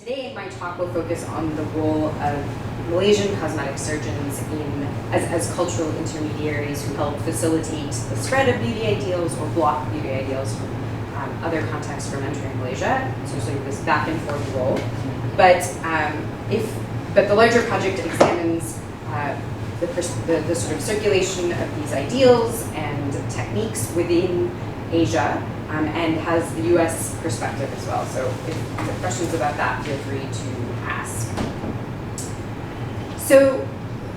Today, my talk will focus on the role of Malaysian cosmetic surgeons as cultural intermediaries who help facilitate the spread of beauty ideals or block beauty ideals from other contexts from entering Malaysia. So sort of this back and forth role. But the larger project examines the sort of circulation of these ideals and techniques within Asia, and has the US perspective as well. So if you have questions about that, feel free to ask. So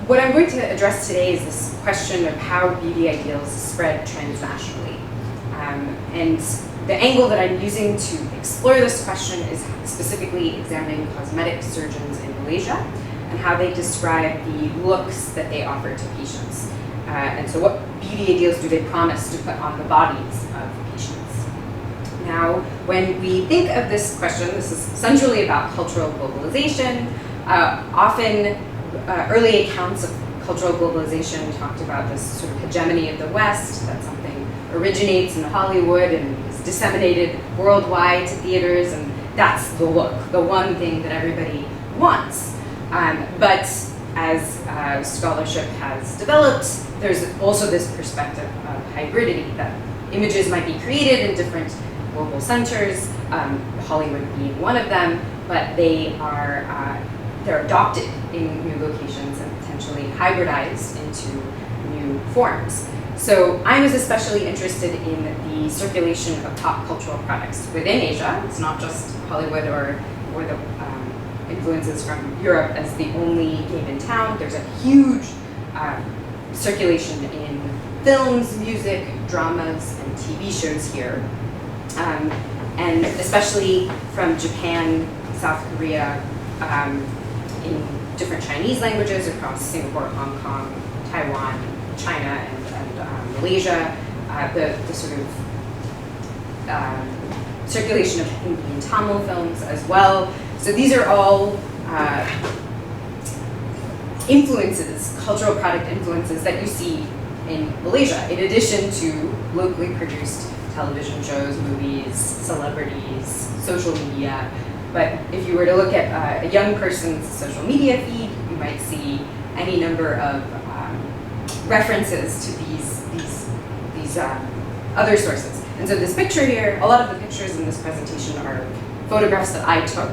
what I'm going to address today is this question of how beauty ideals spread transnationally. And the angle that I'm using to explore this question is specifically examining cosmetic surgeons in Malaysia and how they describe the looks that they offer to patients. And so what beauty ideals do they promise to put on the bodies of patients? Now, when we think of this question, this is centrally about cultural globalization. Often, early accounts of cultural globalization talked about this sort of hegemony of the West, that something originates in Hollywood and is disseminated worldwide to theaters, and that's the look, the one thing that everybody wants. But as scholarship has developed, there's also this perspective of hybridity, that images might be created in different global centers, Hollywood being one of them, but they're adopted in new locations and potentially hybridized into new forms. So I was especially interested in the circulation of pop cultural products within Asia. It's not just Hollywood or the influences from Europe as the only game in town. There's a huge circulation in films, music, dramas, and TV shows here. And especially from Japan, South Korea, in different Chinese languages across Singapore, Hong Kong, Taiwan, China, and Malaysia, the sort of circulation of Hindi and Tamil films as well. So these are all influences, cultural product influences that you see in Malaysia, in addition to locally produced television shows, movies, celebrities, social media. But if you were to look at a young person's social media feed, you might see any number of references to these other sources. And so this picture here, a lot of the pictures in this presentation are photographs that I took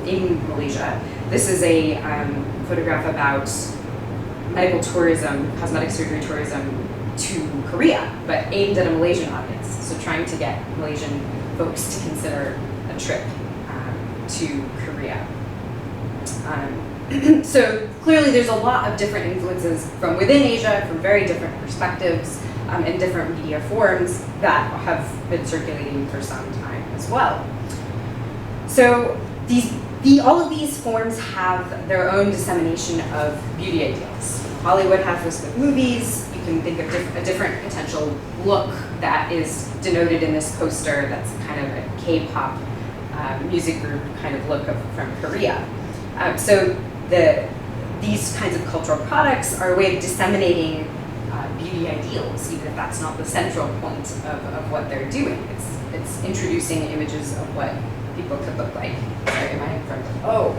in Malaysia. This is a photograph about medical tourism, cosmetic surgery tourism to Korea, but aimed at a Malaysian audience. So trying to get Malaysian folks to consider a trip to Korea. So clearly there's a lot of different influences from within Asia, from very different perspectives, and different media forms that have been circulating for some time as well. So all of these forms have their own dissemination of beauty ideals. Hollywood has this with movies. You can think of a different potential look that is denoted in this poster that's kind of a K-pop music group kind of look from Korea. So these kinds of cultural products are a way of disseminating beauty ideals, even if that's not the central point of what they're doing. It's introducing images of what people could look like. Sorry, am I in front of? Oh.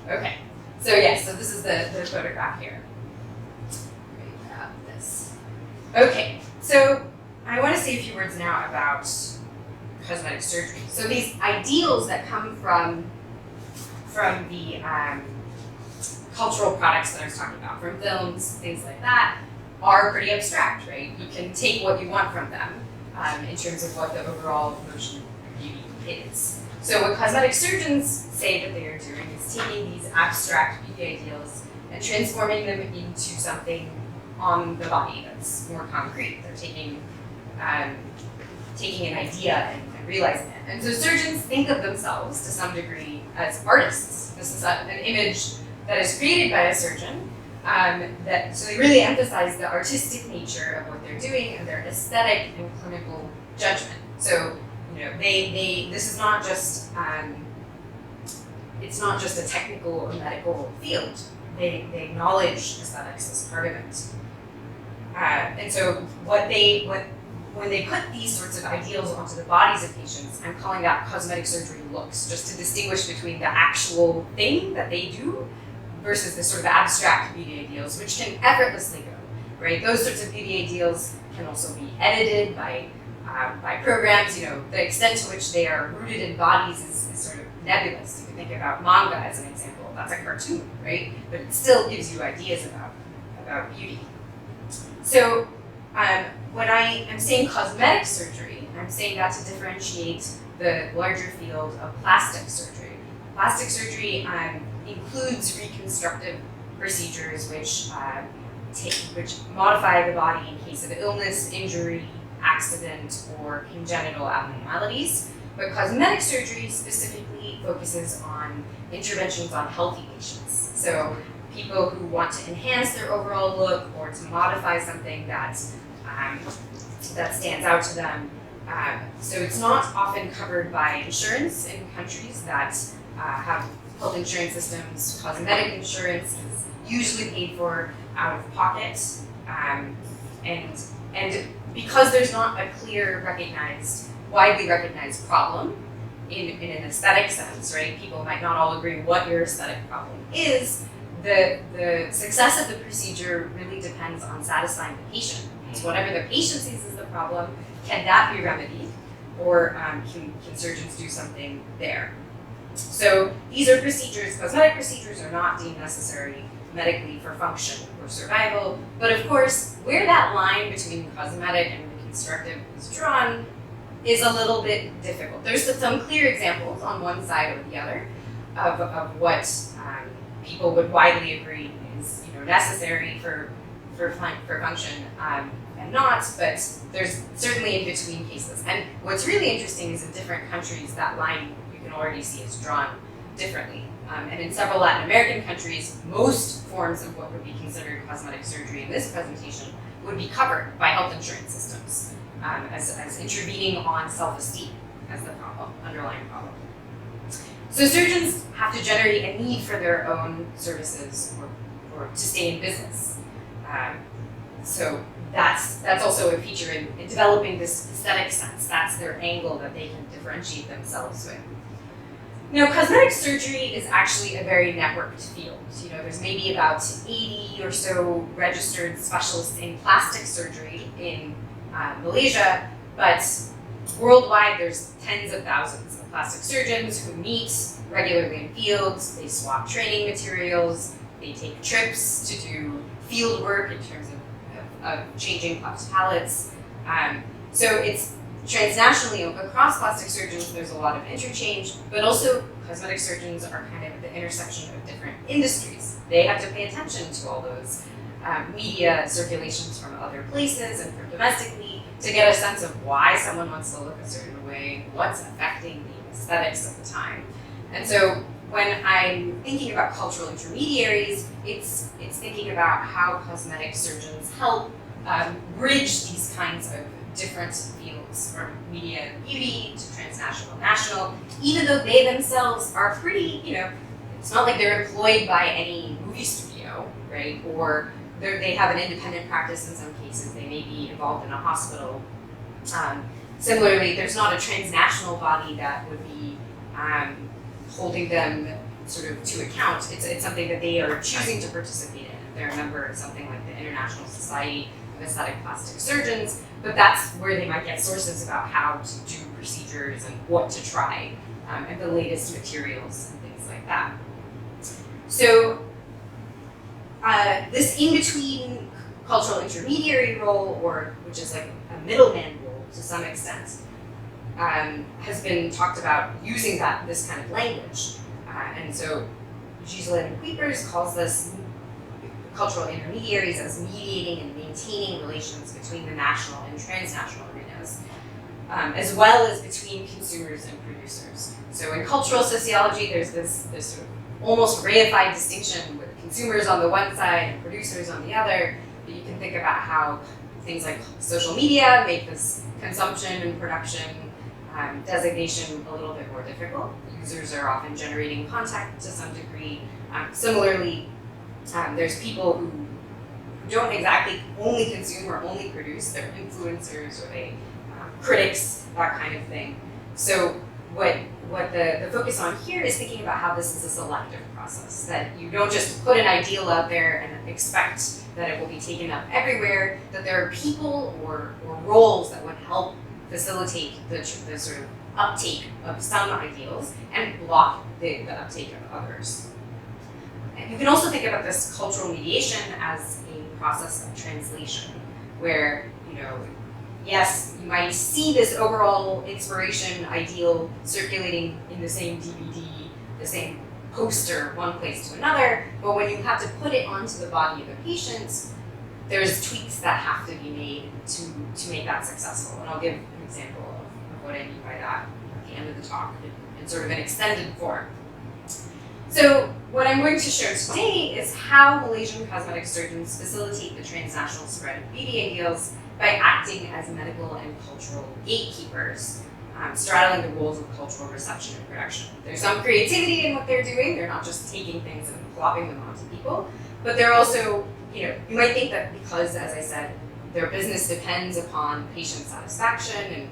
Okay. So yes, so this is the photograph here. Let me grab this. Okay, so I want to say a few words now about cosmetic surgery. So these ideals that come from the cultural products that I was talking about, from films, things like that, are pretty abstract, right? You can take what you want from them in terms of what the overall notion of beauty is. So what cosmetic surgeons say that they are doing is taking these abstract beauty ideals and transforming them into something on the body that's more concrete. They're taking an idea and realizing it. And so surgeons think of themselves to some degree as artists. This is an image that is created by a surgeon. So they really emphasize the artistic nature of what they're doing and their aesthetic and clinical judgment. So this is not just it's not just a technical or medical field. They acknowledge aesthetics as part of it. And so what when they put these sorts of ideals onto the bodies of patients, I'm calling that cosmetic surgery looks, just to distinguish between the actual thing that they do versus the sort of abstract beauty ideals, which can effortlessly go, right? Those sorts of beauty ideals can also be edited by programs. You know, the extent to which they are rooted in bodies is sort of nebulous. You can think about manga as an example. That's a cartoon, right? But it still gives you ideas about beauty. So when I am saying cosmetic surgery, I'm saying that to differentiate the larger field of plastic surgery. Plastic surgery includes reconstructive procedures which modify the body in case of illness, injury, accident, or congenital abnormalities. But cosmetic surgery specifically focuses on interventions on healthy patients. So people who want to enhance their overall look or to modify something that stands out to them. So it's not often covered by insurance in countries that have health insurance systems. Cosmetic insurance is usually paid for out of pocket. And because there's not a clear widely recognized problem in an aesthetic sense, right? People might not all agree what your aesthetic problem is. The success of the procedure really depends on satisfying the patient. So whatever the patient sees as the problem, can that be remedied? Or can surgeons do something there? So these are procedures, cosmetic procedures are not deemed necessary medically for function or survival, but of course, where that line between cosmetic and reconstructive is drawn is a little bit difficult. There's some clear examples on one side or the other of what people would widely agree is necessary for function and not, but there's certainly in between cases. And what's really interesting is in different countries that line you can already see is drawn differently. And in several Latin American countries, most forms of what would be considered cosmetic surgery in this presentation would be covered by health insurance systems as intervening on self-esteem as the underlying problem. So surgeons have to generate a need for their own services or to stay in business. So that's also a feature in developing this aesthetic sense. That's their angle that they can differentiate themselves with. Now, cosmetic surgery is actually a very networked field. There's maybe about 80 or so registered specialists in plastic surgery in Malaysia, but worldwide there's tens of thousands of plastic surgeons who meet regularly in fields. They swap training materials. They take trips to do field work in terms of changing puffed palettes. So it's transnationally across plastic surgeons, there's a lot of interchange, but also cosmetic surgeons are kind of at the intersection of different industries. They have to pay attention to all those media circulations from other places and from domestically to get a sense of why someone wants to look a certain way, what's affecting the aesthetics of the time. And so when I'm thinking about cultural intermediaries, it's thinking about how cosmetic surgeons help bridge these kinds of different fields from media and beauty to transnational and national, even though they themselves are pretty, it's not like they're employed by any movie studio, right? Or they have an independent practice in some cases. They may be involved in a hospital. Similarly, there's not a transnational body that would be holding them sort of to account. It's something that they are choosing to participate in. They're a member of something like the International Society of Aesthetic Plastic Surgeons, but that's where they might get sources about how to do procedures and what to try, and the latest materials and things like that. So this in-between cultural intermediary role, or which is like a middleman role to some extent, has been talked about using this kind of language. And so Gisela Kuipers calls this cultural intermediaries as mediating and maintaining relations between the national and transnational arenas, as well as between consumers and producers. So in cultural sociology, there's this sort of almost reified distinction with consumers on the one side and producers on the other. But you can think about how things like social media make this consumption and production designation a little bit more difficult. Users are often generating content to some degree. Similarly, there's people who don't exactly only consume or only produce. They're influencers, or they critics, that kind of thing. So what the focus on here is thinking about how this is a selective process, that you don't just put an ideal out there and expect that it will be taken up everywhere, that there are people or roles that would help facilitate the sort of uptake of some ideals and block the uptake of others. And you can also think about this cultural mediation as a process of translation, where, yes, you might see this overall inspiration ideal circulating in the same DVD, the same poster, one place to another, but when you have to put it onto the body of the patient, there's tweaks that have to be made to make that successful. And I'll give an example of what I mean by that at the end of the talk in sort of an extended form. So what I'm going to show today is how Malaysian cosmetic surgeons facilitate the transnational spread of beauty ideals by acting as medical and cultural gatekeepers, straddling the roles of cultural reception and production. There's some creativity in what they're doing. They're not just taking things and plopping them onto people, but they're also, you might think that because, as I said, their business depends upon patient satisfaction and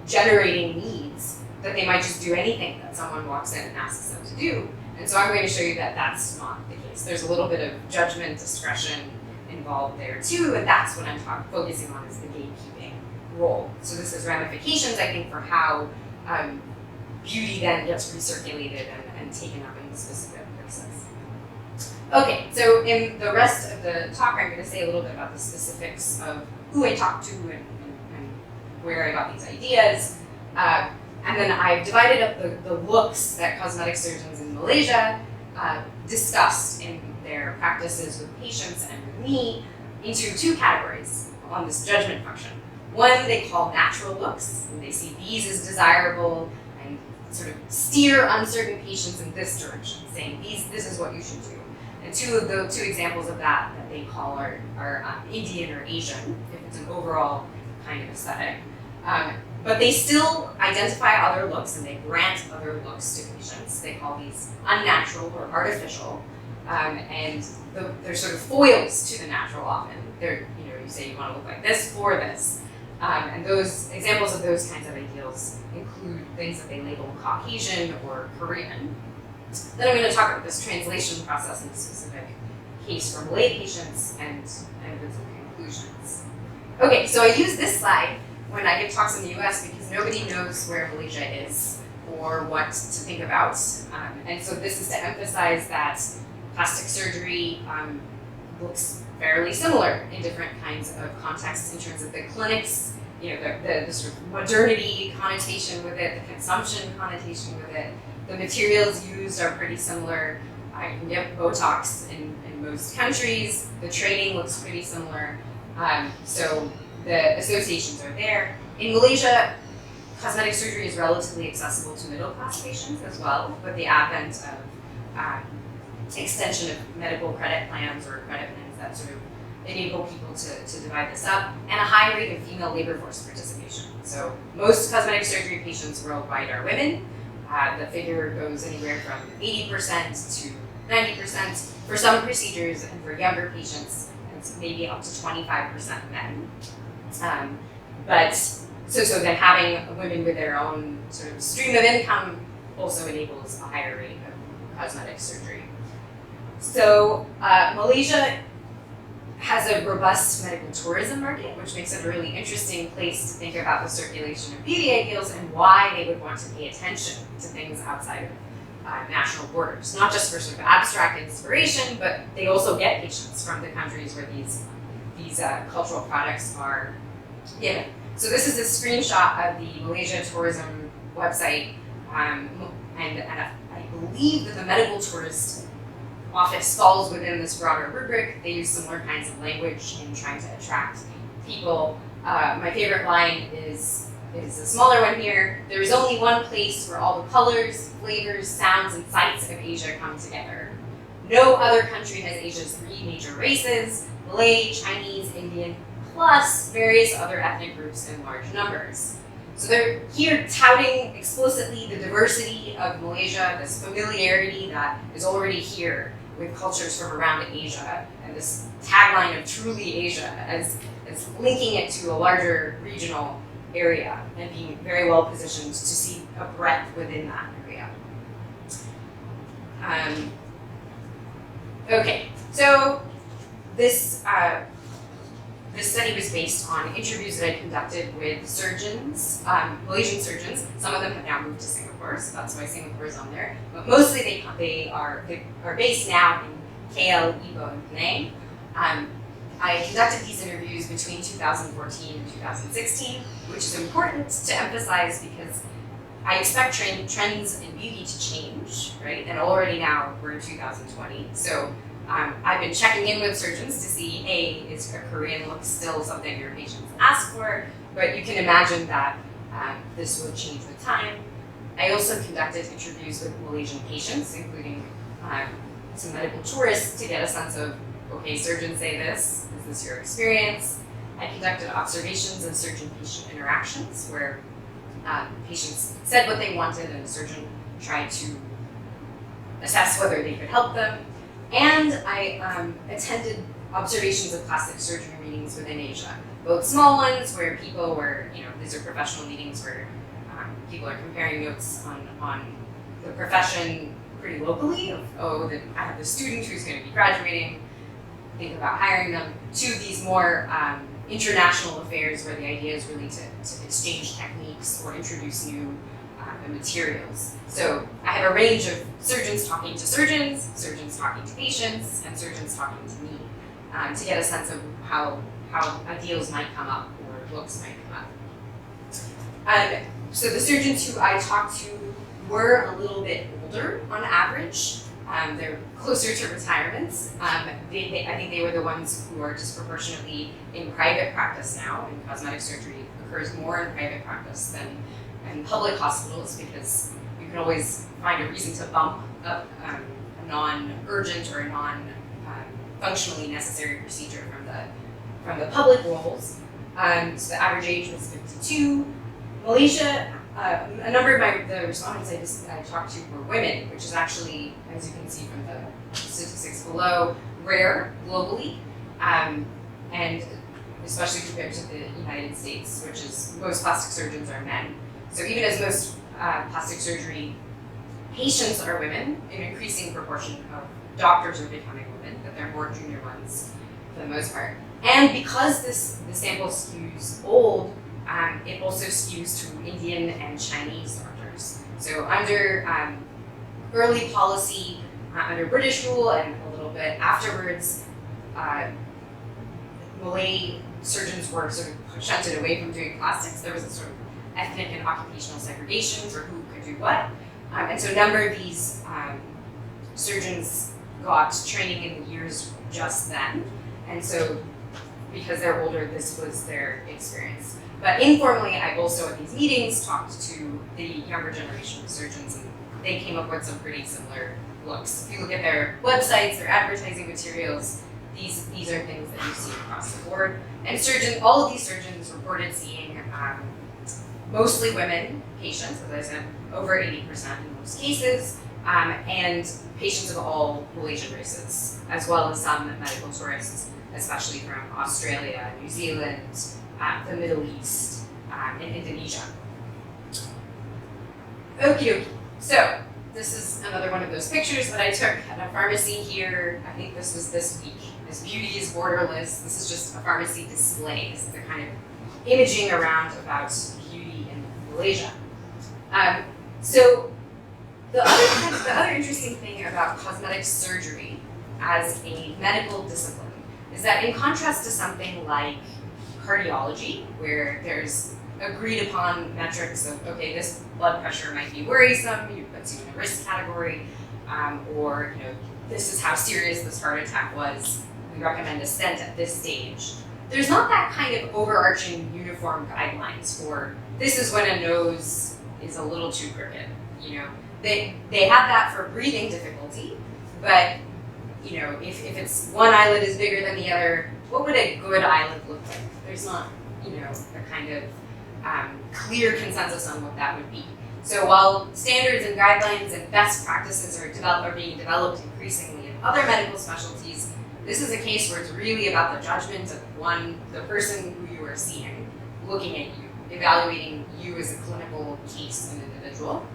generating needs, that they might just do anything that someone walks in and asks them to do. And so I'm going to show you that that's not the case. There's a little bit of judgment, discretion involved there too, and that's what I'm focusing on, is the gatekeeping role. So this has ramifications, I think, for how beauty then gets recirculated and taken up in specific places. Okay, so in the rest of the talk, I'm going to say a little bit about the specifics of who I talked to and where I got these ideas. And then I've divided up the looks that cosmetic surgeons in Malaysia discussed in their practices with patients and with me into two categories on this judgment function. One they call natural looks, and they see these as desirable and sort of steer uncertain patients in this direction, saying this is what you should do. And two examples of that they call are Indian or Asian, if it's an overall kind of aesthetic. But they still identify other looks and they grant other looks to patients. They call these unnatural or artificial, and they're sort of foils to the natural often. They're, you say you want to look like this for this. And those examples of those kinds of ideals include things that they label Caucasian or Korean. Then I'm going to talk about this translation process in a specific case for Malay patients and with some conclusions. Okay, so I use this slide when I give talks in the US because nobody knows where Malaysia is or what to think about. And so this is to emphasize that plastic surgery looks fairly similar in different kinds of contexts in terms of the clinics, the sort of modernity connotation with it, the consumption connotation with it. The materials used are pretty similar. You can get Botox in most countries. The training looks pretty similar. So the associations are there. In Malaysia, cosmetic surgery is relatively accessible to middle-class patients as well, with the advent of extension of medical credit plans or credit plans that sort of enable people to divide this up, and a high rate of female labor force participation. So most cosmetic surgery patients worldwide are women. The figure goes anywhere from 80% to 90% for some procedures, and for younger patients, it's maybe up to 25% men. So then having women with their own sort of stream of income also enables a higher rate of cosmetic surgery. So Malaysia has a robust medical tourism market, which makes it a really interesting place to think about the circulation of beauty ideals and why they would want to pay attention to things outside of national borders. Not just for sort of abstract inspiration, but they also get patients from the countries where these cultural products are given. So this is a screenshot of the Malaysia tourism website, and I believe that the medical tourist office falls within this broader rubric. They use similar kinds of language in trying to attract people. My favorite line is a smaller one here. There is only one place where all the colors, flavors, sounds, and sights of Asia come together. No other country has Asia's three major races: Malay, Chinese, Indian, plus various other ethnic groups in large numbers. So they're here touting explicitly the diversity of Malaysia, this familiarity that is already here with cultures from around Asia, and this tagline of truly Asia as linking it to a larger regional area and being very well positioned to see a breadth within that area. Okay, so this study was based on interviews that I conducted with surgeons, Malaysian surgeons. Some of them have now moved to Singapore, so that's why Singapore is on there. But mostly they are based now in KL, Ipoh, and Penang. I conducted these interviews between 2014 and 2016, which is important to emphasize because I expect trends in beauty to change, right? And already now we're in 2020. So I've been checking in with surgeons to see, A, is a Korean look still something your patients ask for? But you can imagine that this will change with time. I also conducted interviews with Malaysian patients, including some medical tourists, to get a sense of, okay, surgeons say this, is this your experience? I conducted observations and surgeon-patient interactions where patients said what they wanted and the surgeon tried to assess whether they could help them. And I attended observations of plastic surgery meetings within Asia, both small ones where people were, these are professional meetings where people are comparing notes on the profession pretty locally of, I have the student who's going to be graduating, think about hiring them, to these more international affairs where the idea is really to exchange techniques or introduce new materials. So I have a range of surgeons talking to surgeons, surgeons talking to patients, and surgeons talking to me to get a sense of how ideals might come up or looks might come up. So the surgeons who I talked to were a little bit older on average. They're closer to retirements. I think they were the ones who are disproportionately in private practice now, and cosmetic surgery occurs more in private practice than in public hospitals because you can always find a reason to bump up a non-urgent or a non-functionally necessary procedure from the public roles. So the average age was 52. Malaysia, a number of the respondents I talked to were women, which is actually, as you can see from the statistics below, rare globally, and especially compared to the United States, which is most plastic surgeons are men. So even as most plastic surgery patients are women, an increasing proportion of doctors are becoming women, but they're more junior ones for the most part. And because the sample skews old, it also skews to Indian and Chinese doctors. So under early policy, under British rule, and a little bit afterwards, Malay surgeons were sort of shunted away from doing plastics. There was a sort of ethnic and occupational segregation for who could do what. And so a number of these surgeons got training in the years just then. And so because they're older, this was their experience. But informally, I've also at these meetings talked to the younger generation of surgeons, and they came up with some pretty similar looks. If you look at their websites, their advertising materials, these are things that you see across the board. And all of these surgeons reported seeing mostly women patients, as I said, over 80% in most cases, and patients of all Malaysian races, as well as some medical tourists, especially from Australia, New Zealand, the Middle East, and Indonesia. Okie dokie. So this is another one of those pictures that I took at a pharmacy here. I think this was this week. This beauty is borderless. This is just a pharmacy display. This is the kind of imaging around about beauty in Malaysia. So the other interesting thing about cosmetic surgery as a medical discipline is that in contrast to something like cardiology, where there's agreed upon metrics of, okay, this blood pressure might be worrisome, it puts you in a risk category, or this is how serious this heart attack was, we recommend a stent at this stage. There's not that kind of overarching uniform guidelines for this is when a nose is a little too crooked. They have that for breathing difficulty, but if it's one eyelid is bigger than the other, what would a good eyelid look like? There's not, a kind of clear consensus on what that would be. So while standards and guidelines and best practices are being developed increasingly in other medical specialties, this is a case where it's really about the judgment of the person who you are seeing, looking at you, evaluating you as a clinical case and individual.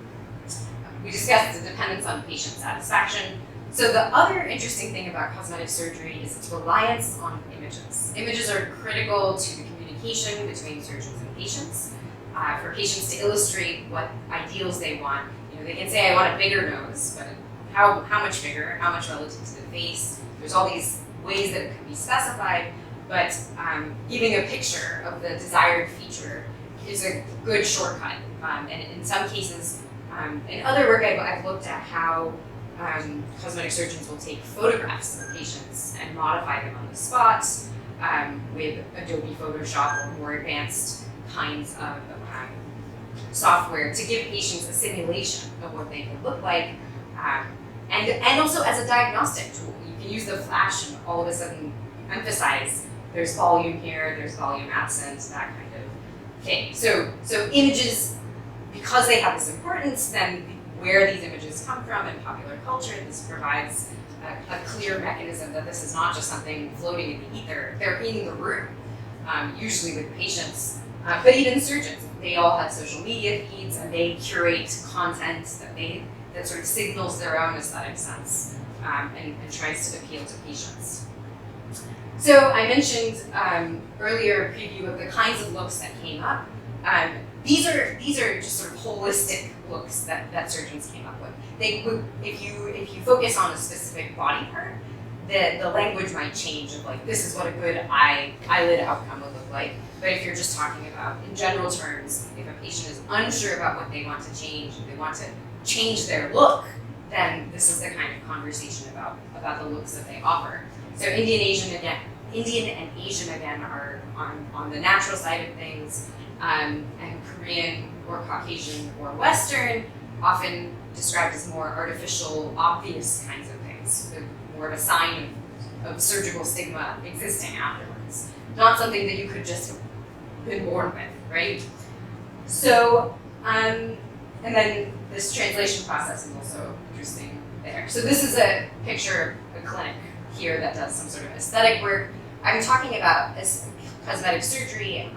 We discussed the dependence on patient satisfaction. So the other interesting thing about cosmetic surgery is its reliance on images. Images are critical to the communication between surgeons and patients. For patients to illustrate what ideals they want, they can say, I want a bigger nose, but how much bigger, how much relative to the face? There's all these ways that it can be specified, but giving a picture of the desired feature is a good shortcut. And in some cases, in other work I've looked at how cosmetic surgeons will take photographs of patients and modify them on the spot with Adobe Photoshop or more advanced kinds of software to give patients a simulation of what they could look like, and also as a diagnostic tool. You can use the flash and all of a sudden emphasize there's volume here, there's volume absent, that kind of thing. So images, because they have this importance, then where these images come from in popular culture, this provides a clear mechanism that this is not just something floating in the ether. They're in the room, usually with patients, but even surgeons. They all have social media feeds and they curate content that sort of signals their own aesthetic sense and tries to appeal to patients. So I mentioned earlier a preview of the kinds of looks that came up. These are just sort of holistic looks that surgeons came up with. If you focus on a specific body part, the language might change of like, this is what a good eyelid outcome would look like. But if you're just talking about, in general terms, if a patient is unsure about what they want to change, if they want to change their look, then this is the kind of conversation about the looks that they offer. So Indian and Asian again are on the natural side of things, and Korean or Caucasian or Western, often described as more artificial, obvious kinds of things, with more of a sign of surgical stigma existing afterwards. Not something that you could just have been born with, right? So, and then this translation process is also interesting there. So this is a picture of a clinic here that does some sort of aesthetic work. I'm talking about cosmetic surgery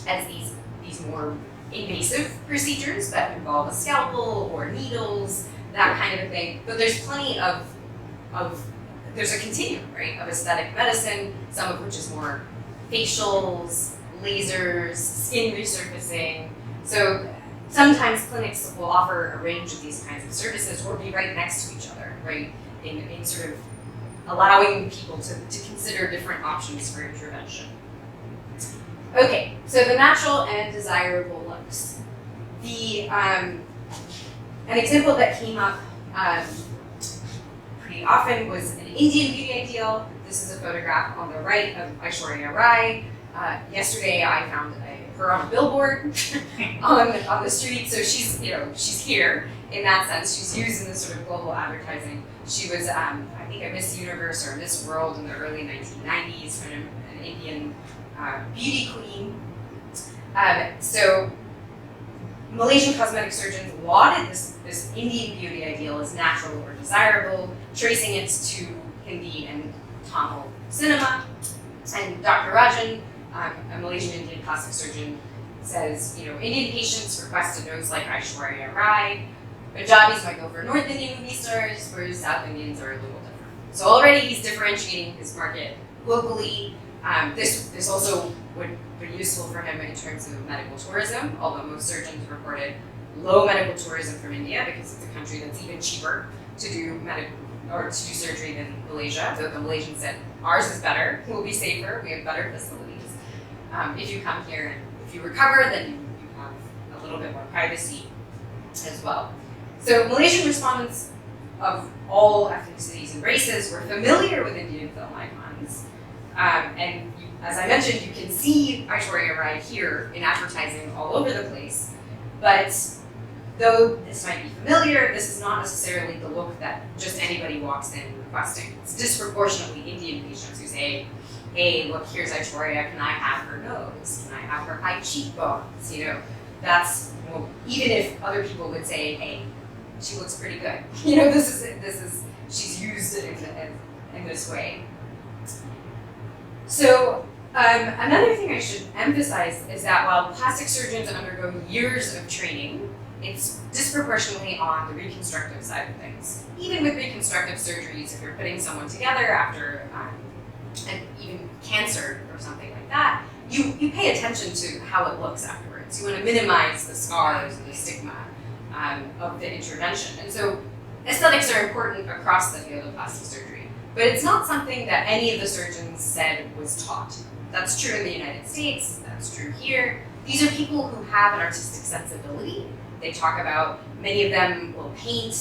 as these more invasive procedures that involve a scalpel or needles, that kind of a thing. But there's plenty of there's a continuum, right, of aesthetic medicine, some of which is more facials, lasers, skin resurfacing. So sometimes clinics will offer a range of these kinds of services or be right next to each other, right, in sort of allowing people to consider different options for intervention. Okay, so the natural and desirable looks. An example that came up pretty often was an Indian beauty ideal. This is a photograph on the right of Aishwarya Rai. Yesterday I found her on a billboard on the street, so she's here in that sense. She's used in this sort of global advertising. She was I think a Miss Universe or Miss World in the early 1990s, an Indian beauty queen. So Malaysian cosmetic surgeons lauded this Indian beauty ideal as natural or desirable, tracing it to Hindi and Tamil cinema. And Dr. Rajan, a Malaysian Indian plastic surgeon, says, Indian patients request a nose like Aishwarya Rai. Punjabis might go for North Indian movie stars, whereas South Indians are a little different. So already he's differentiating his market locally. This also would be useful for him in terms of medical tourism, although most surgeons reported low medical tourism from India because it's a country that's even cheaper to do surgery than Malaysia. So the Malaysians said, ours is better, we'll be safer, we have better facilities. If you come here and if you recover, then you have a little bit more privacy as well. So Malaysian respondents of all ethnicities and races were familiar with Indian film icons. And as I mentioned, you can see Aishwarya Rai here in advertising all over the place. But though this might be familiar, this is not necessarily the look that just anybody walks in requesting. It's disproportionately Indian patients who say, hey, look, here's Aishwarya, can I have her nose? Can I have her high cheekbones? Even if other people would say, hey, she looks pretty good. This is she's used it in this way. So another thing I should emphasize is that while plastic surgeons undergo years of training, it's disproportionately on the reconstructive side of things. Even with reconstructive surgeries, if you're putting someone together after even cancer or something like that, you pay attention to how it looks afterwards. You want to minimize the scars and the stigma of the intervention. And so aesthetics are important across the field of plastic surgery, but it's not something that any of the surgeons said was taught. That's true in the United States, that's true here. These are people who have an artistic sensibility. They talk about, many of them will paint,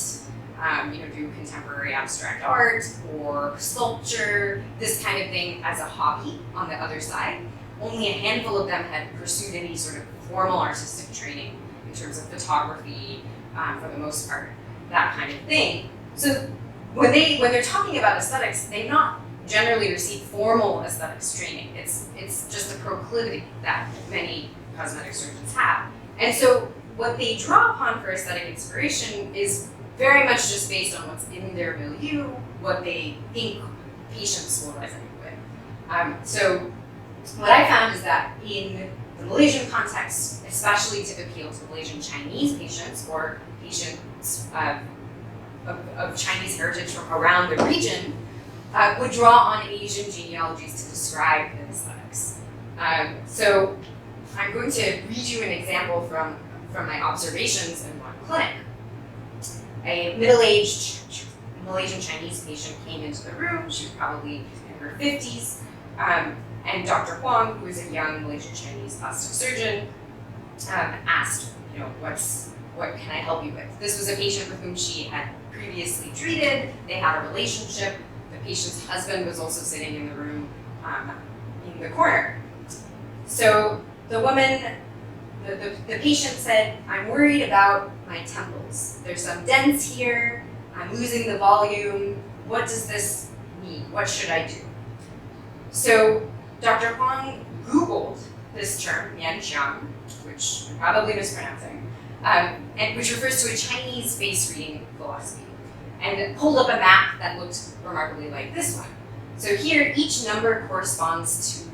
do contemporary abstract art or sculpture, this kind of thing as a hobby on the other side. Only a handful of them had pursued any sort of formal artistic training in terms of photography, for the most part, that kind of thing. So when they're talking about aesthetics, they've not generally received formal aesthetics training. It's just a proclivity that many cosmetic surgeons have. And so what they draw upon for aesthetic inspiration is very much just based on what's in their milieu, what they think patients will resonate with. So what I found is that in the Malaysian context, especially to appeal to Malaysian Chinese patients or patients of Chinese heritage from around the region, would draw on Asian genealogies to describe the aesthetics. So I'm going to read you an example from my observations in one clinic. A middle-aged Malaysian Chinese patient came into the room. She was probably in her 50s. And Dr. Huang, who is a young Malaysian Chinese plastic surgeon, asked, what can I help you with? This was a patient with whom she had previously treated. They had a relationship. The patient's husband was also sitting in the room in the corner. So the woman, the patient said, I'm worried about my temples. There's some dents here. I'm losing the volume. What does this mean? What should I do? So Dr. Huang Googled this term, mianqiang, which I'm probably mispronouncing, and which refers to a Chinese face reading philosophy, and pulled up a map that looked remarkably like this one. So here, each number corresponds to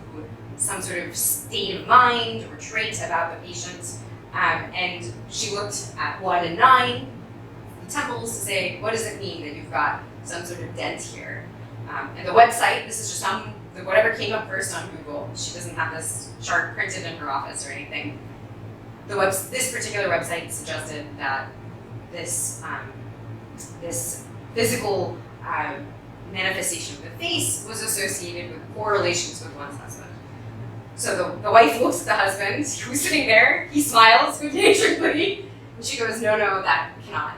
some sort of state of mind or trait about the patient, and she looked at 1 and 9, the temples, to say, what does it mean that you've got some sort of dent here? And the website, this is just whatever came up first on Google. She doesn't have this chart printed in her office or anything. This particular website suggested that this physical manifestation of the face was associated with poor relations with one's husband. So the wife looks at the husband, who's sitting there, he smiles good-naturedly, and she goes, no, that cannot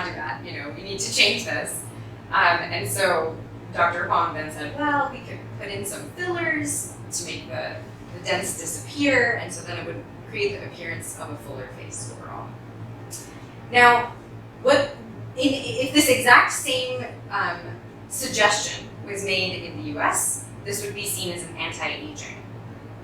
do that, we need to change this. And so Dr. Huang then said, well, we could put in some fillers to make the dents disappear, and so then it would create the appearance of a fuller face overall. Now, if this exact same suggestion was made in the US, this would be seen as an anti-aging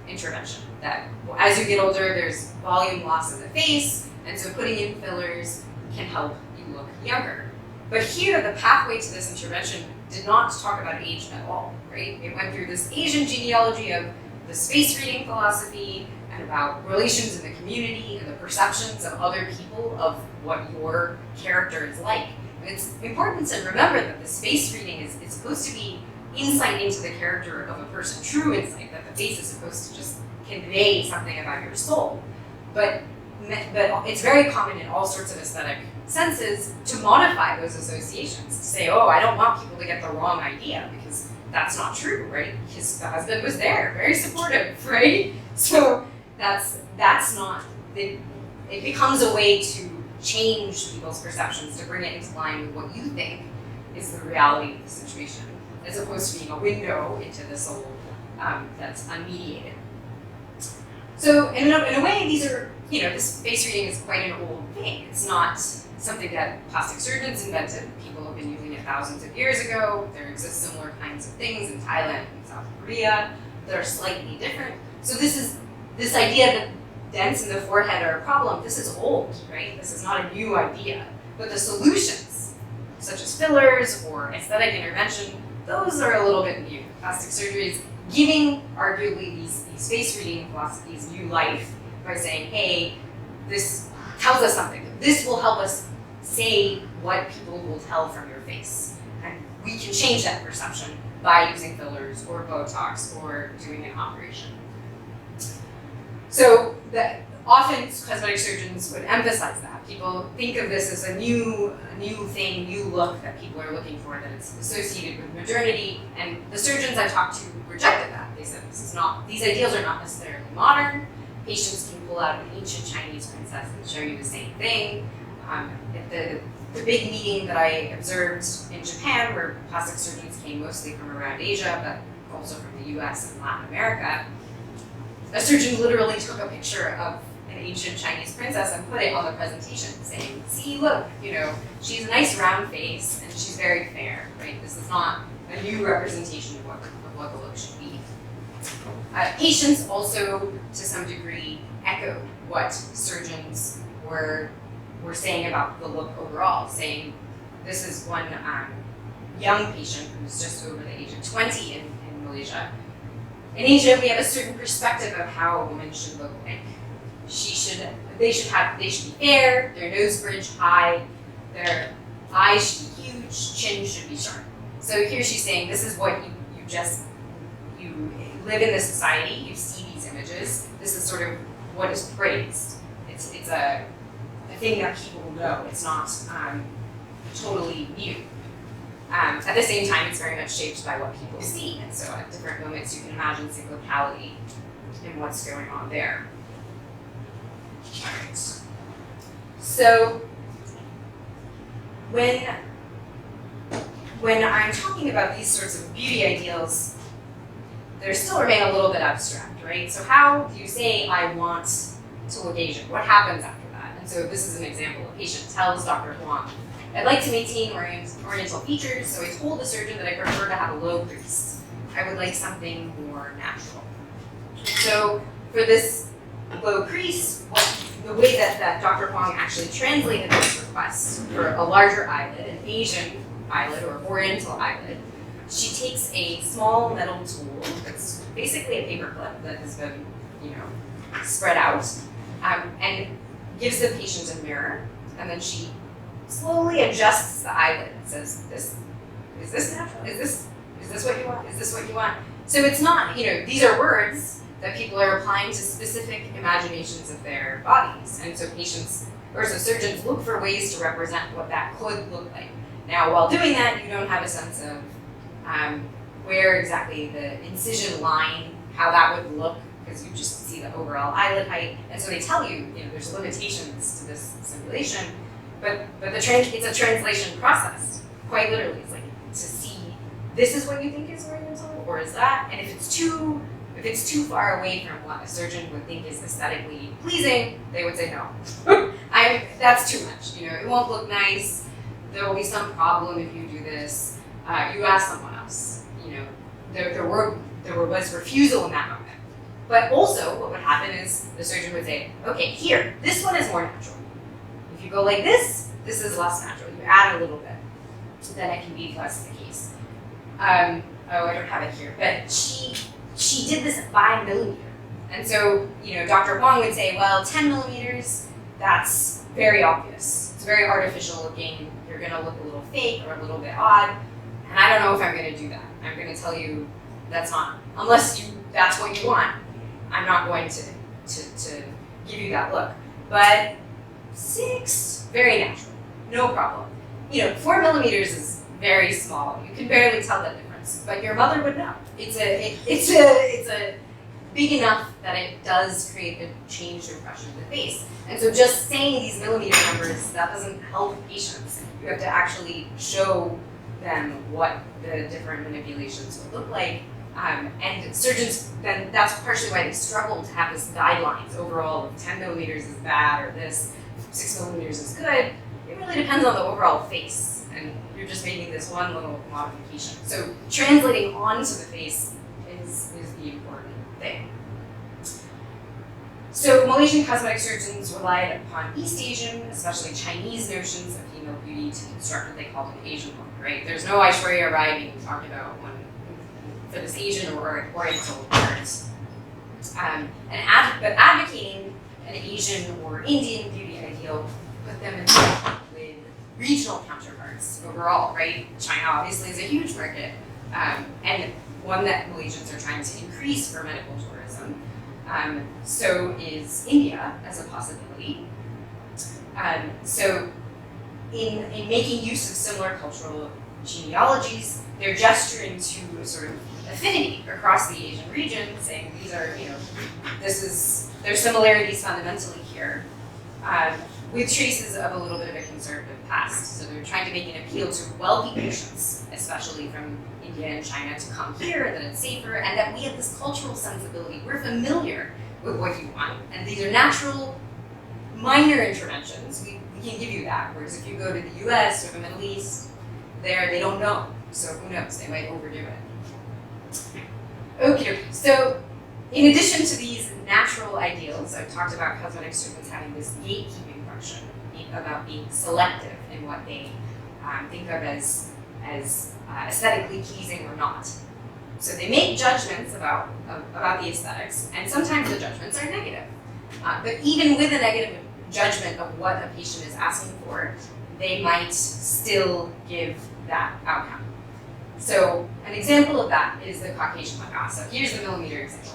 intervention. That as you get older, there's volume loss of the face, and so putting in fillers can help you look younger. But here, the pathway to this intervention did not talk about age at all, right? It went through this Asian genealogy of the space reading philosophy and about relations in the community and the perceptions of other people of what your character is like. And it's important to remember that the space reading is supposed to be insight into the character of a person, true insight, that the face is supposed to just convey something about your soul. But it's very common in all sorts of aesthetic senses to modify those associations, to say, oh, I don't want people to get the wrong idea, because that's not true, right? The husband was there, very supportive, right? So that's not, it becomes a way to change people's perceptions, to bring it into line with what you think is the reality of the situation, as opposed to being a window into the soul that's unmediated. So in a way, these are, this face reading is quite an old thing. It's not something that plastic surgeons invented. People have been using it thousands of years ago. There exist similar kinds of things in Thailand and South Korea that are slightly different. So this idea that dents in the forehead are a problem, this is old, right? This is not a new idea. But the solutions such as fillers or aesthetic intervention, those are a little bit new. Plastic surgery is giving, arguably, these face reading philosophies new life by saying, hey, this tells us something. This will help us say what people will tell from your face. And we can change that perception by using fillers or Botox or doing an operation. So often cosmetic surgeons would emphasize that. People think of this as a new thing, new look that people are looking for, that it's associated with modernity. And the surgeons I talked to rejected that. They said these ideals are not necessarily modern. Patients can pull out an ancient Chinese princess and show you the same thing. At the big meeting that I observed in Japan, where plastic surgeons came mostly from around Asia, but also from the US and Latin America, a surgeon literally took a picture of an ancient Chinese princess and put it on the presentation, saying, see, look, she's a nice round face and she's very fair, right? This is not a new representation of what the look should be. Patients also, to some degree, echo what surgeons were saying about the look overall, saying, this is one young patient who's just over the age of 20 in Malaysia. In Asia, we have a certain perspective of how a woman should look like. They should be fair, their nose bridge high, their eyes should be huge, chin should be sharp. So here she's saying, this is what you live in this society, you see these images, this is sort of what is praised. It's a thing that people know, it's not totally new. At the same time, it's very much shaped by what people see, and so at different moments you can imagine cyclicality and what's going on there. All right. So when I'm talking about these sorts of beauty ideals, they still remain a little bit abstract, right? So how do you say, I want to look Asian? What happens after that? And so this is an example. A patient tells Dr. Huang, I'd like to maintain oriental features, so I told the surgeon that I prefer to have a low crease. I would like something more natural. So for this low crease, the way that Dr. Huang actually translated this request for a larger eyelid, an Asian eyelid or oriental eyelid, she takes a small metal tool that's basically a paper clip that has been, spread out, and gives the patient a mirror, and then she slowly adjusts the eyelid and says, is this natural? Is this what you want? Is this what you want? So it's not, these are words that people are applying to specific imaginations of their bodies. And so surgeons look for ways to represent what that could look like. Now, while doing that, you don't have a sense of where exactly the incision line, how that would look, because you just see the overall eyelid height. And so they tell you, there's limitations to this simulation, but it's a translation process, quite literally. It's like to see, this is what you think is oriental, or is that? And if it's too far away from what a surgeon would think is aesthetically pleasing, they would say no. That's too much. It won't look nice. There will be some problem if you do this. You ask someone else. There was refusal in that moment. But also, what would happen is the surgeon would say, okay, here, this one is more natural. If you go like this is less natural. You add a little bit, then it can be less the case. I don't have it here, but she did this at 5 millimeter. And so, Dr. Huang would say, well, 10 millimeters, that's very obvious. It's very artificial looking. You're gonna look a little fake or a little bit odd. And I don't know if I'm gonna do that. I'm gonna tell you that's not, that's what you want. I'm not going to give you that look. But 6, very natural, no problem. 4 millimeters is very small. You can barely tell the difference, but your mother would know. It's a big enough that it does create a changed impression of the face. And so just saying these millimeter numbers, that doesn't help patients. You have to actually show them what the different manipulations would look like. And surgeons, then that's partially why they struggle to have this guidelines overall of 10 millimeters is bad or this 6 millimeters is good. It really depends on the overall face, and you're just making this one little modification. So translating onto the face is the important thing. So Malaysian cosmetic surgeons relied upon East Asian, especially Chinese notions of female beauty to construct what they called an Asian look, right? There's no Aishwarya Rai being talked about for this Asian or Oriental appearance. But advocating an Asian or Indian beauty ideal put them in touch with regional counterparts overall, right? China obviously is a huge market, and one that Malaysians are trying to increase for medical tourism. So is India as a possibility. So in making use of similar cultural genealogies, they're gesturing to a sort of affinity across the Asian region, saying these are, there's similarities fundamentally here, with traces of a little bit of a conservative past. So they're trying to make an appeal to wealthy patients, especially from India and China, to come here, that it's safer, and that we have this cultural sensibility. We're familiar with what you want, and these are natural, minor interventions. We can give you that, whereas if you go to the US or the Middle East, they don't know. So who knows, they might overdo it. Okay, so in addition to these natural ideals, I've talked about cosmetic surgeons having this gatekeeping function, about being selective in what they think of as aesthetically pleasing or not. So they make judgments about the aesthetics, and sometimes the judgments are negative. But even with a negative judgment of what a patient is asking for, they might still give that outcome. So an example of that is the Caucasian lip. So here's the millimeter example.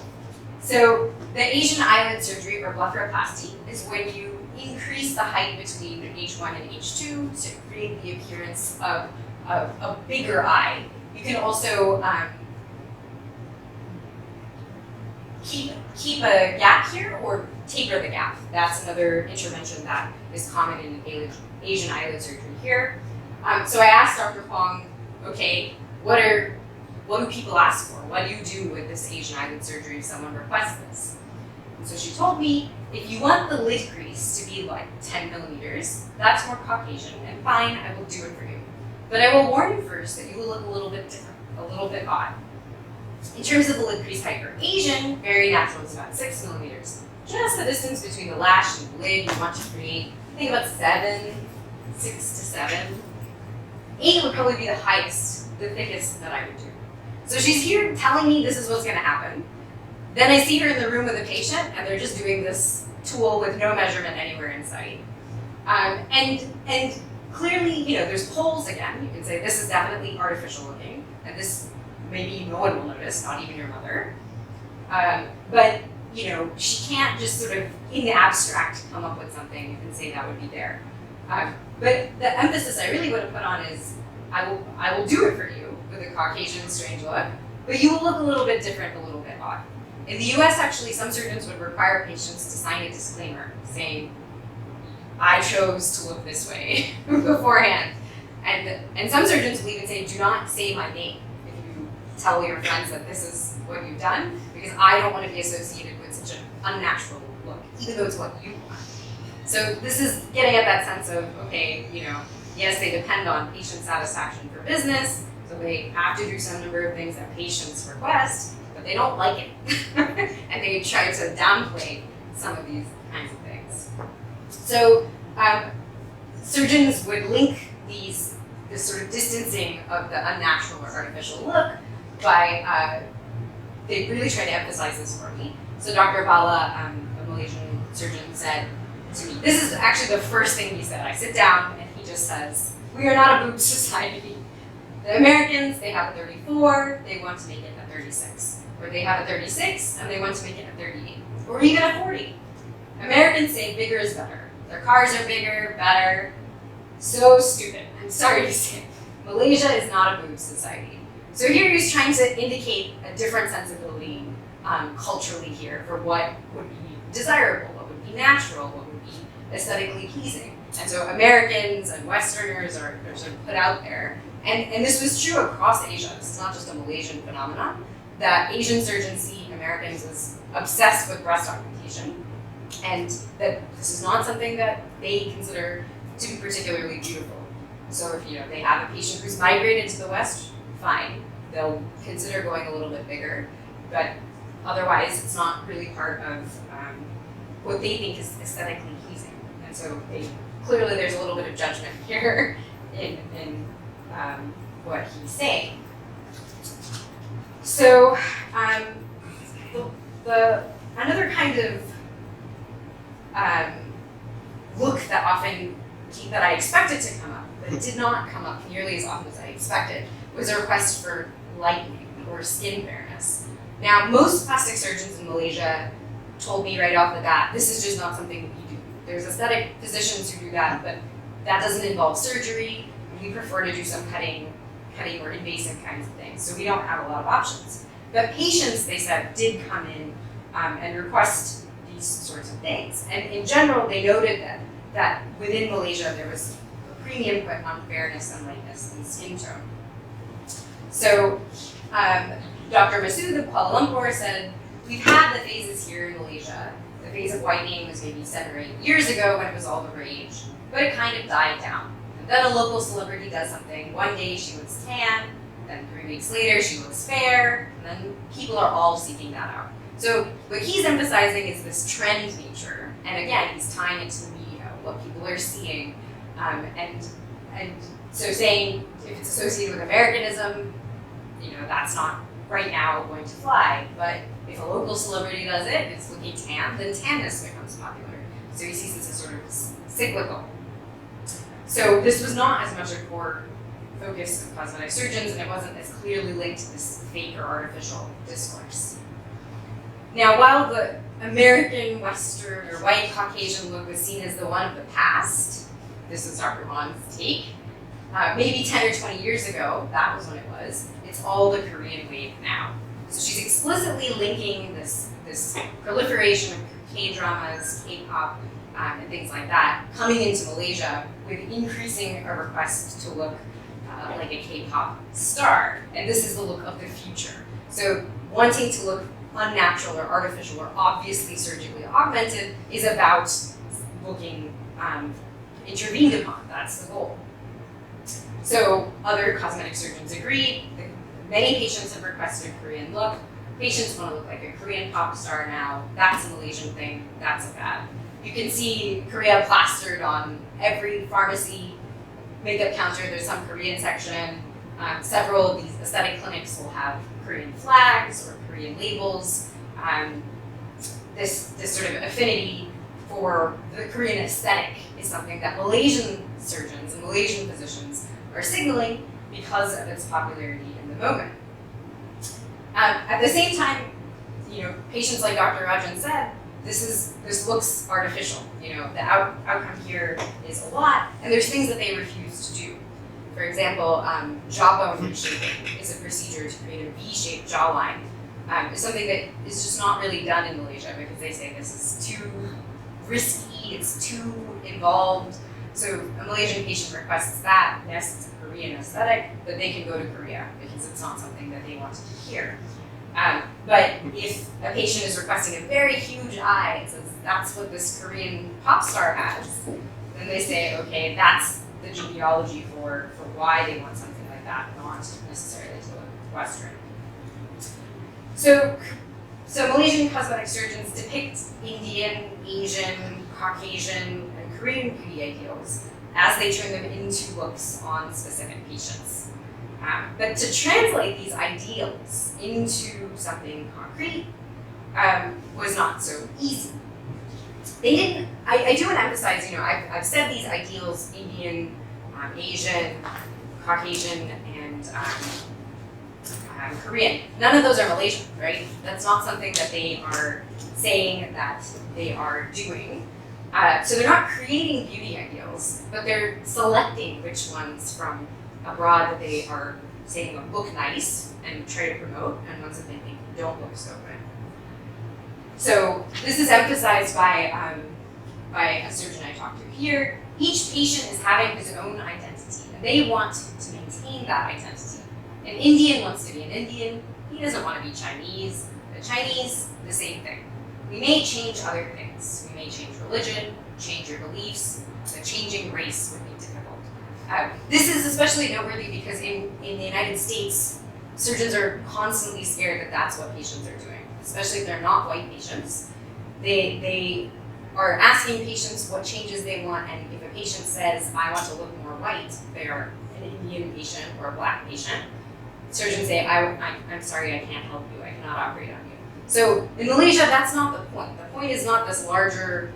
So the Asian eyelid surgery, or blepharoplasty, is when you increase the height between H1 and H2 to create the appearance of a bigger eye. You can also keep a gap here or taper the gap. That's another intervention that is common in Asian eyelid surgery here. So I asked Dr. Huang, okay, what do people ask for? What do you do with this Asian eyelid surgery if someone requests this? And so she told me, if you want the lid crease to be like 10 millimeters, that's more Caucasian, and fine, I will do it for you. But I will warn you first that you will look a little bit different, a little bit odd. In terms of the lid crease height for Asian, very natural is about 6 millimeters. Just the distance between the lash and the lid you want to create, I think about 6 to 7. 8 would probably be the highest, the thickest that I would do. So she's here telling me this is what's gonna happen. Then I see her in the room with a patient, and they're just doing this tool with no measurement anywhere in sight. And clearly, there's poles again. You can say this is definitely artificial looking, and this maybe no one will notice, not even your mother. But she can't just sort of in the abstract come up with something and say that would be there. But the emphasis I really want to put on is I will do it for you with a Caucasian strange look, but you will look a little bit different, a little bit odd. In the US, actually, some surgeons would require patients to sign a disclaimer saying, I chose to look this way beforehand. And some surgeons will even say, do not say my name if you tell your friends that this is what you've done, because I don't want to be associated with such an unnatural look, even though it's what you want. So this is getting at that sense of, okay, yes, they depend on patient satisfaction for business, so they have to do some number of things that patients request, but they don't like it. And they try to downplay some of these kinds of things. So surgeons would link this sort of distancing of the unnatural or artificial look by, they really try to emphasize this for me. So Dr. Bala, a Malaysian surgeon, said to me, this is actually the first thing he said. I sit down and he just says, we are not a boob society. The Americans, they have a 34, they want to make it a 36. Or they have a 36 and they want to make it a 38. Or even a 40. Americans say bigger is better. Their cars are bigger, better. So stupid. I'm sorry to say. Malaysia is not a boob society. So here he's trying to indicate a different sensibility culturally here for what would be desirable, what would be natural, what would be aesthetically pleasing. And so Americans and Westerners are sort of put out there. And this was true across Asia. This is not just a Malaysian phenomenon, that Asian surgeons see Americans as obsessed with breast augmentation, and that this is not something that they consider to be particularly beautiful. So if they have a patient who's migrated to the West, fine. They'll consider going a little bit bigger, but otherwise it's not really part of what they think is aesthetically pleasing. And so clearly there's a little bit of judgment here in what he's saying. So another kind of look that I expected to come up, but it did not come up nearly as often as I expected, was a request for lightening or skin fairness. Now, most plastic surgeons in Malaysia told me right off the bat, this is just not something we do. There's aesthetic physicians who do that, but that doesn't involve surgery. We prefer to do some cutting or invasive kinds of things, so we don't have a lot of options. But patients, they said, did come in and request these sorts of things. And in general, they noted that within Malaysia, there was a premium put on fairness and lightness and skin tone. So Dr. Masood of Kuala Lumpur said, we've had the phases here in Malaysia. The phase of whitening was maybe 7 or 8 years ago when it was all the rage, but it kind of died down. And then a local celebrity does something. One day she looks tan, then 3 weeks later she looks fair, and then people are all seeking that out. So what he's emphasizing is this trend nature, and again, he's tying it to the media, what people are seeing, and so saying if it's associated with Americanism, that's not right now going to fly, but if a local celebrity does it, it's looking tan, then tanness becomes popular. So he sees this as sort of cyclical. So this was not as much a core focus of cosmetic surgeons, and it wasn't as clearly linked to this fake or artificial discourse. Now, while the American, Western, or white Caucasian look was seen as the one of the past, this is Dr. Wan's take, maybe 10 or 20 years ago, that was when it was, it's all the Korean wave now. So she's explicitly linking this proliferation of K-dramas, K-pop, and things like that coming into Malaysia with increasing a request to look like a K-pop star. And this is the look of the future. So wanting to look unnatural or artificial or obviously surgically augmented is about looking intervened upon. That's the goal. So other cosmetic surgeons agreed. Many patients have requested a Korean look. Patients want to look like a Korean pop star now. That's a Malaysian thing. That's a fad. You can see Korea plastered on every pharmacy makeup counter. There's some Korean section. Several of these aesthetic clinics will have Korean flags or Korean labels. This sort of affinity for the Korean aesthetic is something that Malaysian surgeons and Malaysian physicians are signaling because of its popularity in the moment. At the same time, patients like Dr. Rajan said, this looks artificial. The outcome here is a lot, and there's things that they refuse to do. For example, jawbone reshaping is a procedure to create a V-shaped jawline. It's something that is just not really done in Malaysia because they say this is too risky, it's too involved. So a Malaysian patient requests that. Yes, it's a Korean aesthetic, but they can go to Korea because it's not something that they wanted to hear. But if a patient is requesting a very huge eye and says that's what this Korean pop star has, then they say, okay, that's the genealogy for why they want something like that, not necessarily to look Western. So Malaysian cosmetic surgeons depict Indian, Asian, Caucasian, and Korean beauty ideals as they turn them into looks on specific patients. But to translate these ideals into something concrete was not so easy. They didn't, I do want to emphasize, I've said these ideals, Indian, Asian, Caucasian, and Korean. None of those are Malaysian, right? That's not something that they are saying that they are doing. So they're not creating beauty ideals, but they're selecting which ones from abroad that they are saying look nice and try to promote, and ones that they think don't look so good. So this is emphasized by a surgeon I talked to here. Each patient is having his own identity, and they want to maintain that identity. An Indian wants to be an Indian. He doesn't want to be Chinese. The Chinese, the same thing. We may change other things. We may change religion, change your beliefs. The changing race would be difficult. This is especially noteworthy because in the United States, surgeons are constantly scared that that's what patients are doing, especially if they're not white patients. They are asking patients what changes they want, and if a patient says, I want to look more white, they are an Indian patient or a black patient, surgeons say, I'm sorry, I can't help you, I cannot operate on you. So in Malaysia, that's not the point. The point is not this larger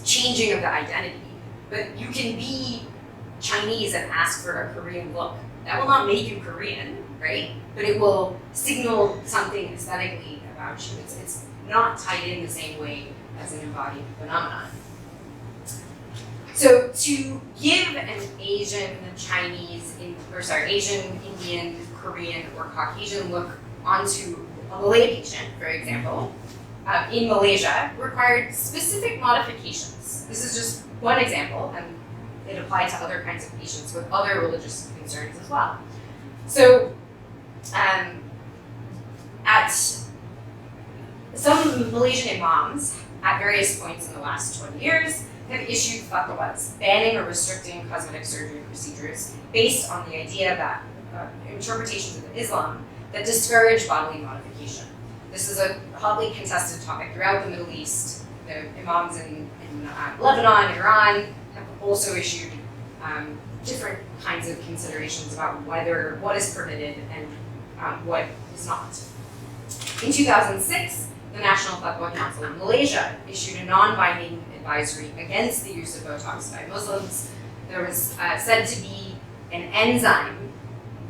changing of the identity, but you can be Chinese and ask for a Korean look. That will not make you Korean, right? But it will signal something aesthetically about you. It's not tied in the same way as an embodied phenomenon. So to give an Asian, Chinese, Asian, Indian, Korean, or Caucasian look onto a Malay patient, for example, in Malaysia, required specific modifications. This is just one example, and it applied to other kinds of patients with other religious concerns as well. So at some Malaysian imams, at various points in the last 20 years, have issued fatwas banning or restricting cosmetic surgery procedures based on the idea that interpretations of Islam that discourage bodily modification. This is a hotly contested topic throughout the Middle East. The imams in Lebanon, Iran have also issued different kinds of considerations about what is permitted and what is not. In 2006, the National Fatwa Council of Malaysia issued a non-binding advisory against the use of Botox by Muslims. There was said to be an enzyme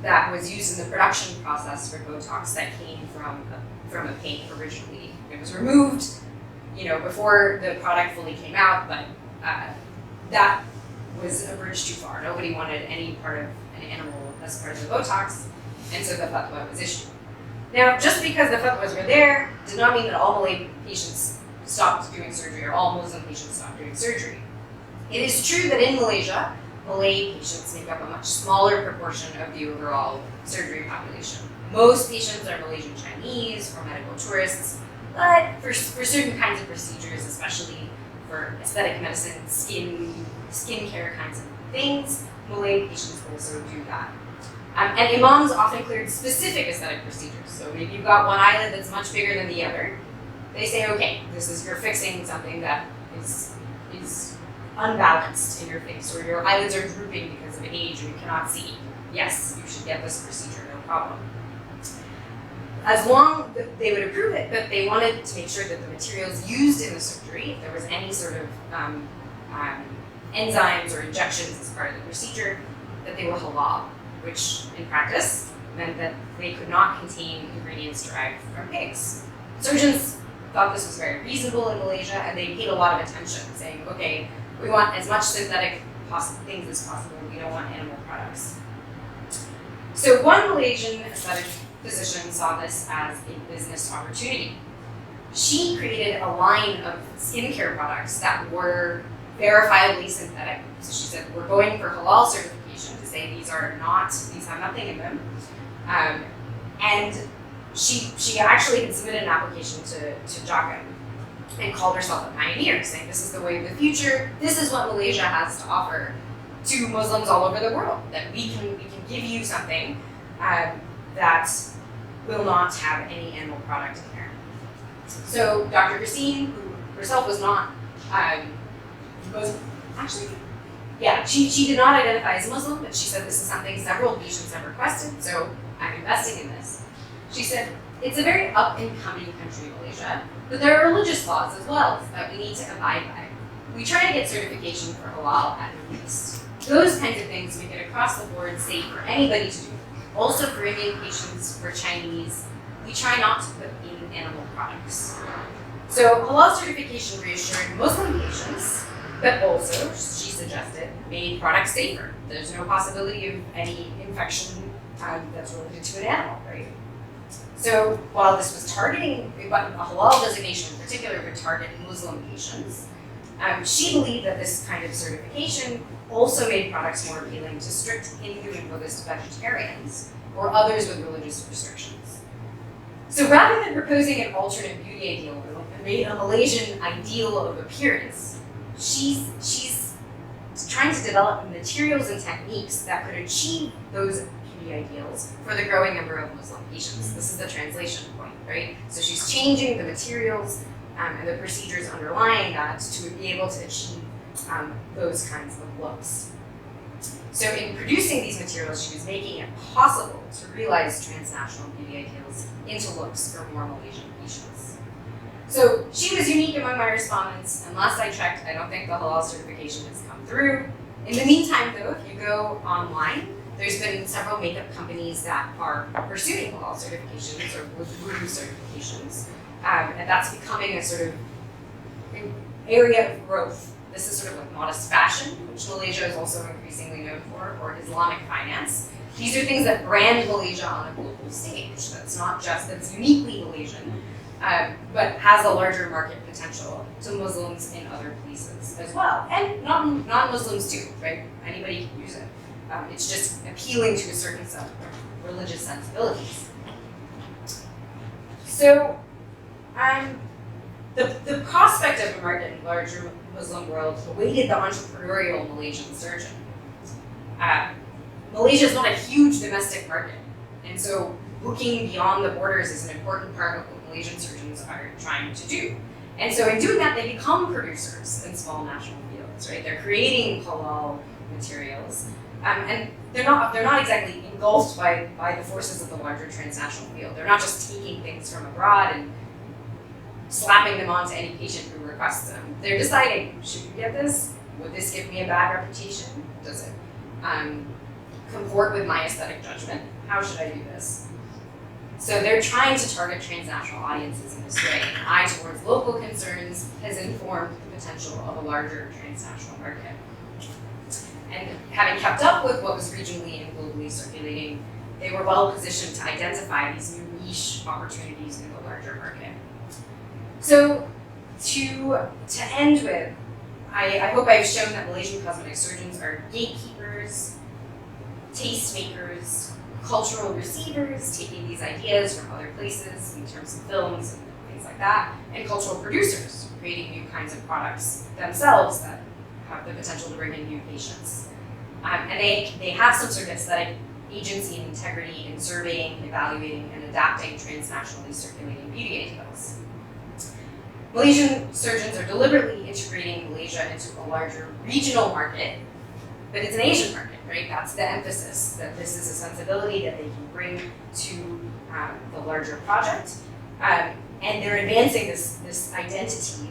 that was used in the production process for Botox that came from a paint originally. It was removed, before the product fully came out, but that was a bridge too far. Nobody wanted any part of an animal as part of the Botox, and so the fatwa was issued. Now, just because the fatwas were there did not mean that all Malay patients stopped doing surgery or all Muslim patients stopped doing surgery. It is true that in Malaysia, Malay patients make up a much smaller proportion of the overall surgery population. Most patients are Malaysian Chinese or medical tourists, but for certain kinds of procedures, especially for aesthetic medicine, skincare kinds of things, Malay patients also do that. And imams often cleared specific aesthetic procedures. So maybe you've got one eyelid that's much bigger than the other. They say, okay, you're fixing something that is unbalanced in your face, or your eyelids are drooping because of age and you cannot see. Yes, you should get this procedure, no problem. As long as they would approve it, but they wanted to make sure that the materials used in the surgery, if there was any sort of enzymes or injections as part of the procedure, that they were halal, which in practice meant that they could not contain ingredients derived from pigs. Surgeons thought this was very reasonable in Malaysia, and they paid a lot of attention, saying, okay, we want as much synthetic things as possible, we don't want animal products. So one Malaysian aesthetic physician saw this as a business opportunity. She created a line of skincare products that were verifiably synthetic. So she said, we're going for halal certification to say these have nothing in them. And she actually had submitted an application to JACA and called herself a pioneer, saying this is the way of the future, this is what Malaysia has to offer to Muslims all over the world, that we can give you something that will not have any animal product in there. So Dr. Christine, who herself was not, she did not identify as Muslim, but she said this is something several patients have requested, so I'm investing in this. She said, it's a very up-and-coming country, Malaysia, but there are religious laws as well that we need to abide by. We try to get certification for halal at least. Those kinds of things make it across the board safe for anybody to do. Also for Indian patients, for Chinese, we try not to put in animal products. So halal certification reassured Muslim patients, but also, she suggested, made products safer. There's no possibility of any infection that's related to an animal, right? So while this was targeting, a halal designation in particular would target Muslim patients, she believed that this kind of certification also made products more appealing to strict Hindu and Buddhist vegetarians or others with religious restrictions. So rather than proposing an alternate beauty ideal, a Malaysian ideal of appearance, she's trying to develop materials and techniques that could achieve those beauty ideals for the growing number of Muslim patients. This is the translation point, right? So she's changing the materials and the procedures underlying that to be able to achieve those kinds of looks. So in producing these materials, she was making it possible to realize transnational beauty ideals into looks for more Malaysian patients. So she was unique among my respondents, and last I checked, I don't think the halal certification has come through. In the meantime, though, if you go online, there's been several makeup companies that are pursuing halal certifications or guru certifications, and that's becoming a sort of an area of growth. This is sort of like modest fashion, which Malaysia is also increasingly known for, or Islamic finance. These are things that brand Malaysia on a global stage. That's uniquely Malaysian, but has a larger market potential to Muslims in other places as well. And non-Muslims too, right? Anybody can use it. It's just appealing to a certain set of religious sensibilities. So, the prospect of a market in the larger Muslim world awaited the entrepreneurial Malaysian surgeon. Malaysia is not a huge domestic market, and so looking beyond the borders is an important part of what Malaysian surgeons are trying to do. And so in doing that, they become producers in small national fields, right? They're creating halal materials, and they're not exactly engulfed by the forces of the larger transnational field. They're not just taking things from abroad and slapping them onto any patient who requests them. They're deciding, should we get this? Would this give me a bad reputation? Does it comport with my aesthetic judgment? How should I do this? So they're trying to target transnational audiences in this way. An eye towards local concerns has informed the potential of a larger transnational market. And having kept up with what was regionally and globally circulating, they were well positioned to identify these new niche opportunities in the larger market. So to end with, I hope I've shown that Malaysian cosmetic surgeons are gatekeepers, tastemakers, cultural receivers, taking these ideas from other places in terms of films and things like that, and cultural producers, creating new kinds of products themselves that have the potential to bring in new patients. And they have some sort of aesthetic agency and integrity in surveying, evaluating, and adapting transnationally circulating beauty ideals. Malaysian surgeons are deliberately integrating Malaysia into a larger regional market, but it's an Asian market, right? That's the emphasis, that this is a sensibility that they can bring to the larger project. And they're advancing this identity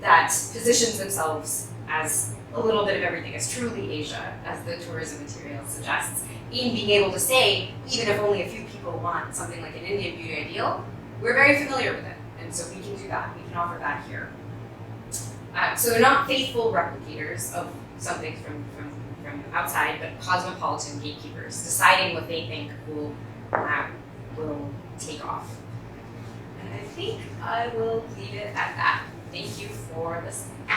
that positions themselves as a little bit of everything, as truly Asia, as the tourism material suggests, in being able to say, even if only a few people want something like an Indian beauty ideal, we're very familiar with it. And so we can do that, we can offer that here. So they're not faithful replicators of something from outside, but cosmopolitan gatekeepers, deciding what they think will take off. And I think I will leave it at that. Thank you for listening.